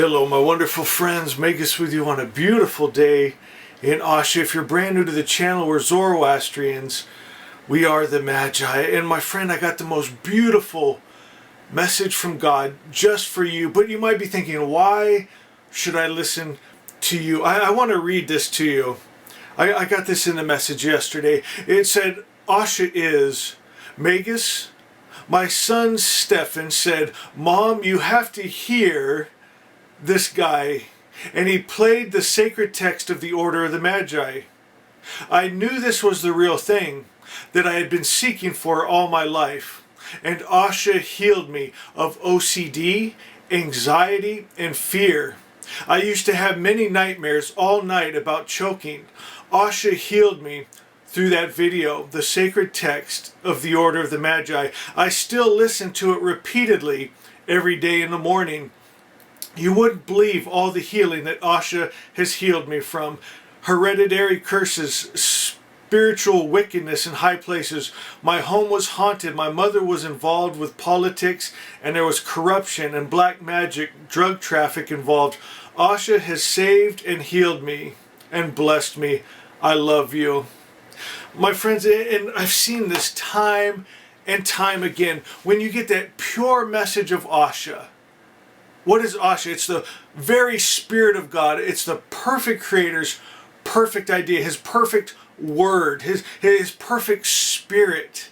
Hello, my wonderful friends. Magus with you on a beautiful day in Asha. If you're brand new to the channel, we're Zoroastrians. We are the Magi. And my friend, I got the most beautiful message from God just for you. But you might be thinking, why should I listen to you? I want to read this to you. I got this in the message yesterday. It said, Asha is Magus. My son Stefan said, Mom, you have to hear this guy. And he played the sacred text of the Order of the Magi. I knew this was the real thing that I had been seeking for all my life. And Asha healed me of OCD, anxiety, and fear. I used to have many nightmares all night about choking. Asha healed me through that video, the sacred text of the Order of the Magi. I still listen to it repeatedly every day in the morning. You wouldn't believe all the healing that Asha has healed me from. Hereditary curses, spiritual wickedness in high places. My home was haunted. My mother was involved with politics, and there was corruption and black magic, drug traffic involved. Asha has saved and healed me and blessed me. I love you. My friends, and I've seen this time and time again. When you get that pure message of Asha, what is Asha? It's the very Spirit of God. It's the perfect Creator's perfect idea, His perfect word, His perfect Spirit.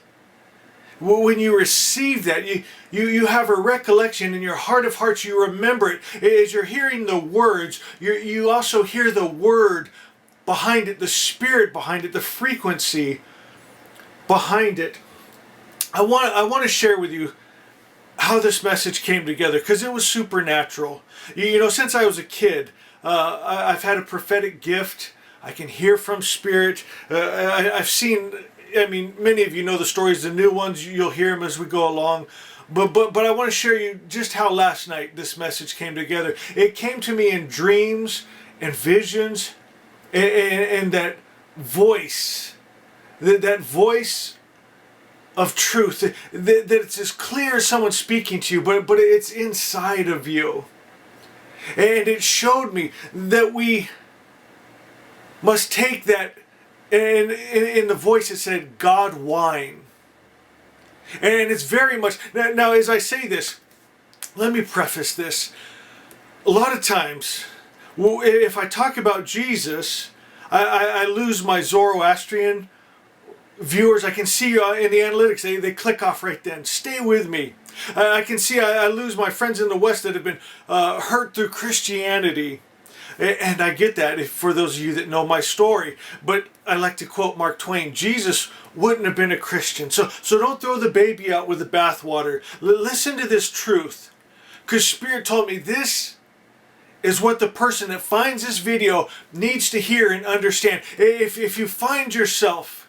When you receive that, you have a recollection in your heart of hearts. You remember it. As you're hearing the words, you also hear the word behind it, the Spirit behind it, the frequency behind it. I want to share with you how this message came together, because it was supernatural. You know, since I was a kid, I've had a prophetic gift. I can hear from Spirit. I've seen, I mean, many of you know the stories, the new ones, you'll hear them as we go along. But I want to share you just how last night this message came together. It came to me in dreams and visions, and that voice, that voice of truth, that it's as clear as someone speaking to you, but it's inside of you. And it showed me that we must take that, and in the voice it said, God wine. And it's very much, now as I say this, let me preface this. A lot of times, if I talk about Jesus, I lose my Zoroastrian viewers. I can see in the analytics, they click off right then. Stay with me. I can see I lose my friends in the West that have been hurt through Christianity. And I get that for those of you that know my story. But I like to quote Mark Twain, Jesus wouldn't have been a Christian. So don't throw the baby out with the bathwater. Listen to this truth. Because Spirit told me this is what the person that finds this video needs to hear and understand. If you find yourself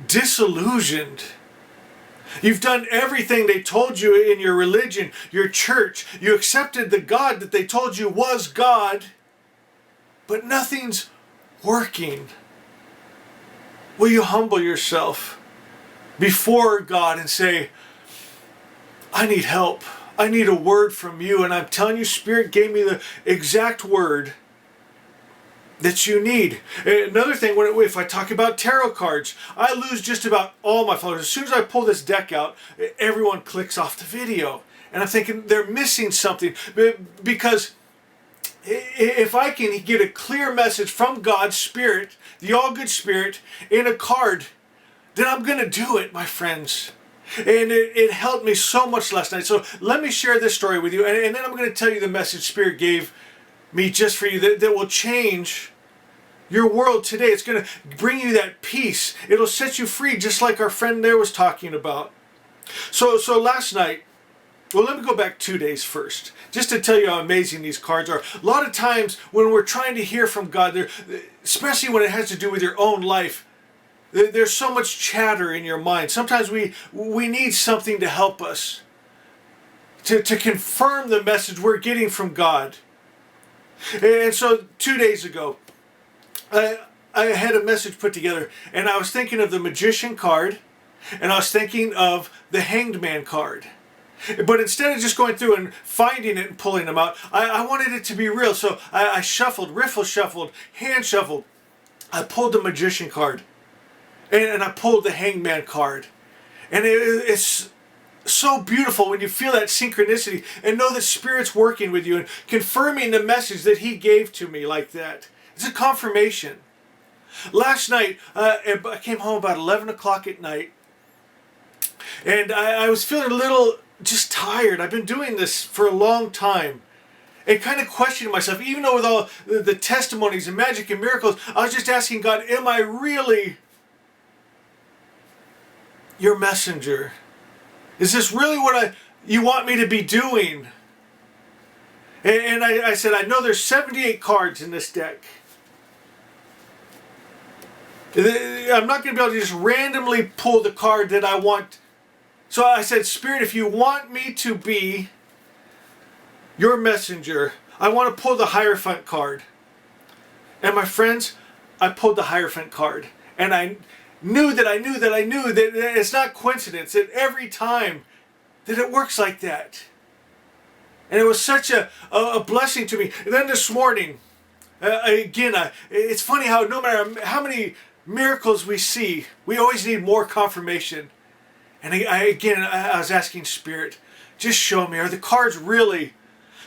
disillusioned, you've done everything they told you in your religion, your church, you accepted the God that they told you was God, but nothing's working. Will you humble yourself before God and say, I need help. I need a word from you. And I'm telling you, Spirit gave me the exact word that you need. Another thing, if I talk about tarot cards, I lose just about all my followers. As soon as I pull this deck out, everyone clicks off the video. And I'm thinking they're missing something. Because if I can get a clear message from God's Spirit, the all-good Spirit, in a card, then I'm going to do it, my friends. And it helped me so much last night. So let me share this story with you. And then I'm going to tell you the message Spirit gave me just for you that will change your world today. It's going to bring you that peace. It'll set you free, just like our friend there was talking about. So last night, well, let me go back 2 days first, just to tell you how amazing these cards are. A lot of times when we're trying to hear from God, especially when it has to do with your own life, there's so much chatter in your mind. Sometimes we need something to help us, to confirm the message we're getting from God. And so 2 days ago, I had a message put together, and I was thinking of the Magician card, and I was thinking of the Hanged Man card. But instead of just going through and finding it and pulling them out, I wanted it to be real. So I shuffled, riffle shuffled, hand shuffled. I pulled the magician card. And I pulled the hangman card. And it's so beautiful when you feel that synchronicity and know that Spirit's working with you and confirming the message that He gave to me like that. It's a confirmation. Last night, I came home about 11 o'clock at night. And I was feeling a little just tired. I've been doing this for a long time. And kind of questioning myself, even though with all the testimonies and magic and miracles, I was just asking God, am I really your messenger? Is this really what you want me to be doing? And I said, I know there's 78 cards in this deck. I'm not going to be able to just randomly pull the card that I want. So I said, Spirit, if you want me to be your messenger, I want to pull the Hierophant card. And my friends, I pulled the Hierophant card. And I knew that it's not coincidence that every time that it works like that. And it was such a blessing to me. And then this morning, it's funny how no matter how many miracles we see, we always need more confirmation. And I was asking Spirit, just show me, are the cards really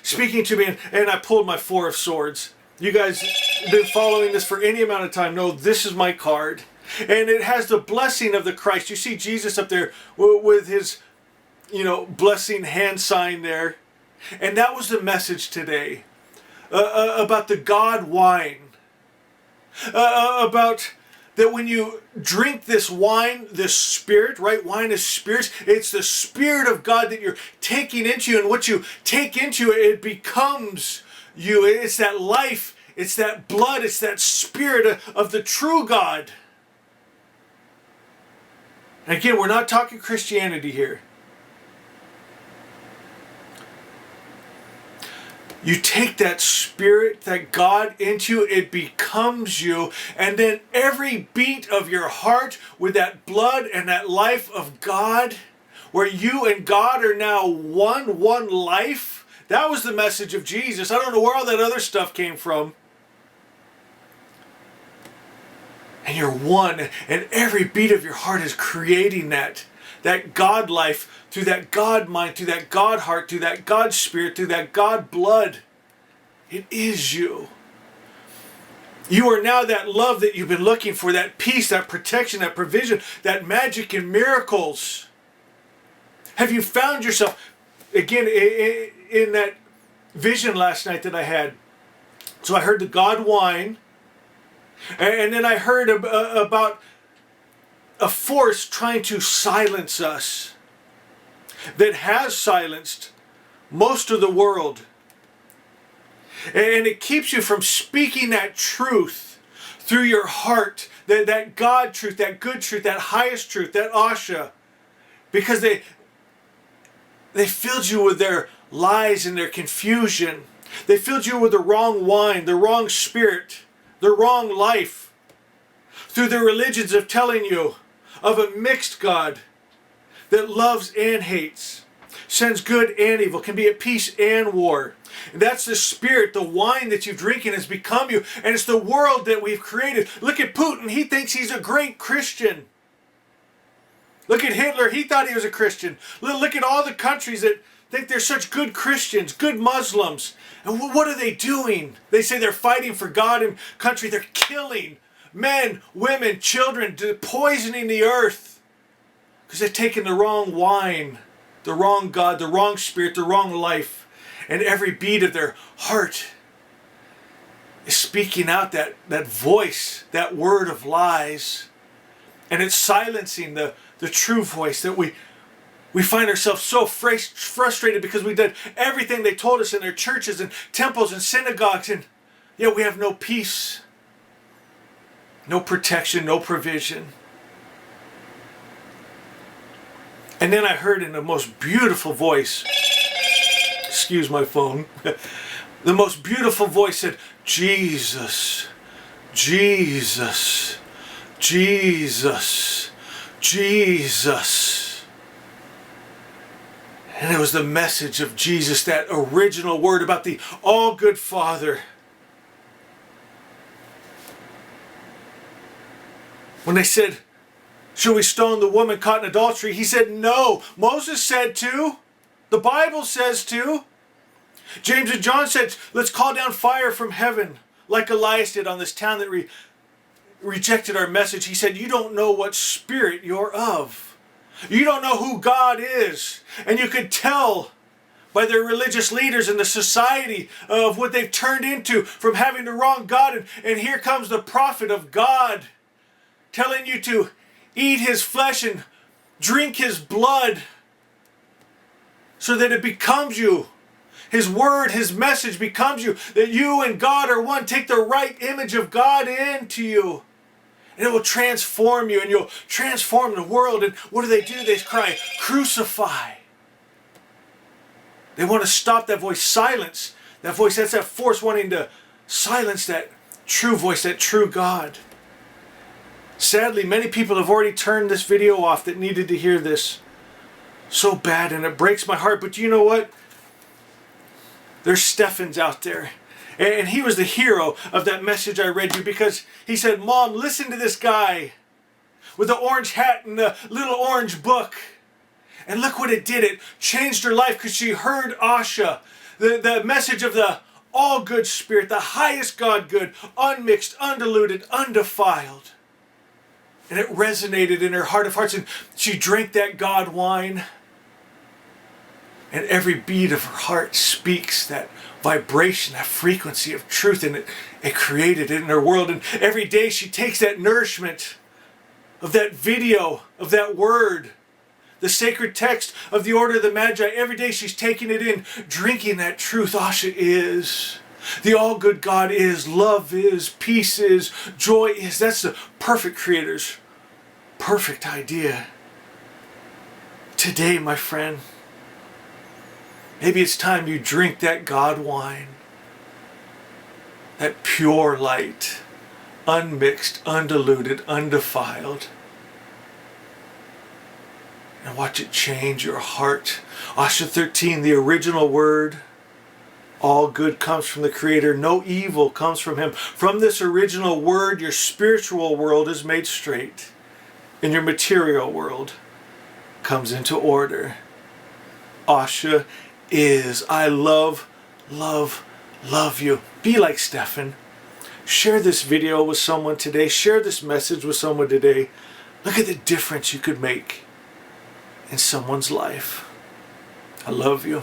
speaking to me? And I pulled my Four of Swords. You guys have been following this for any amount of time know this is my card. And it has the blessing of the Christ. You see Jesus up there with his, blessing hand sign there. And that was the message today. About the God wine. About that when you drink this wine, this Spirit, right? Wine is spirits. It's the Spirit of God that you're taking into you. And what you take into it becomes you. It's that life. It's that blood. It's that Spirit of the true God. And again, we're not talking Christianity here. You take that Spirit, that God into you, it becomes you, and then every beat of your heart with that blood and that life of God, where you and God are now one life. That was the message of Jesus. I don't know where all that other stuff came from. And you're one, and every beat of your heart is creating that God life, through that God mind, through that God heart, through that God Spirit, through that God blood. It is you. You are now that love that you've been looking for, that peace, that protection, that provision, that magic and miracles. Have you found yourself, again, in that vision last night that I had? So I heard the God wine, and then I heard about a force trying to silence us that has silenced most of the world. And it keeps you from speaking that truth through your heart, that God truth, that good truth, that highest truth, that Asha. Because they filled you with their lies and their confusion. They filled you with the wrong wine, the wrong spirit, the wrong life. Through their religions of telling you of a mixed God that loves and hates, sends good and evil, can be at peace and war. And that's the spirit, the wine that you're drinking has become you. And it's the world that we've created. Look at Putin. He thinks he's a great Christian. Look at Hitler. He thought he was a Christian. Look at all the countries that think they're such good Christians, good Muslims. And what are they doing? They say they're fighting for God and country. They're killing men, women, children, poisoning the earth. Because they've taken the wrong wine, the wrong God, the wrong spirit, the wrong life. And every beat of their heart is speaking out that voice, that word of lies. And it's silencing the true voice that we find ourselves so frustrated because we've done everything they told us in their churches and temples and synagogues, and yet we have no peace, no protection, no provision. And then I heard in the most beautiful voice, excuse my phone, the most beautiful voice said, Jesus, Jesus, Jesus, Jesus. And it was the message of Jesus, that original word about the all-good Father. When they said, should we stone the woman caught in adultery? He said, no. Moses said to. The Bible says to. James and John said, let's call down fire from heaven, like Elias did on this town that rejected our message. He said, you don't know what spirit you're of. You don't know who God is. And you could tell by their religious leaders and the society of what they've turned into from having the wrong God. And here comes the prophet of God telling you to eat his flesh and drink his blood so that it becomes you. His word, his message becomes you. That you and God are one. Take the right image of God into you. And it will transform you, and you'll transform the world. And what do? They cry, crucify. They want to stop that voice, silence that voice. That's that force wanting to silence that true voice, that true God. Sadly, many people have already turned this video off that needed to hear this so bad, and it breaks my heart. But you know what? There's Stephens out there. And he was the hero of that message I read you, because he said, Mom, listen to this guy with the orange hat and the little orange book. And look what it did. It changed her life because she heard Asha, the message of the all-good spirit, the highest God good, unmixed, undiluted, undefiled. And it resonated in her heart of hearts, and she drank that God wine. And every beat of her heart speaks that vibration, that frequency of truth, and it created it in her world. And every day she takes that nourishment of that video, of that word, the sacred text of the order of the Magi. Every day she's taking it in, drinking that truth. Asha is. The all-good God is. Love is. Peace is. Joy is. That's the perfect creator's perfect idea. Today, my friend, maybe it's time you drink that God wine, that pure light, unmixed, undiluted, undefiled, and watch it change your heart. Asha 13, the original word, all good comes from the Creator, no evil comes from Him. From this original word, your spiritual world is made straight, and your material world comes into order. Asha is. I love, love, love you. Be like Stephen. Share this video with someone today. Share this message with someone today. Look at the difference you could make in someone's life. I love you.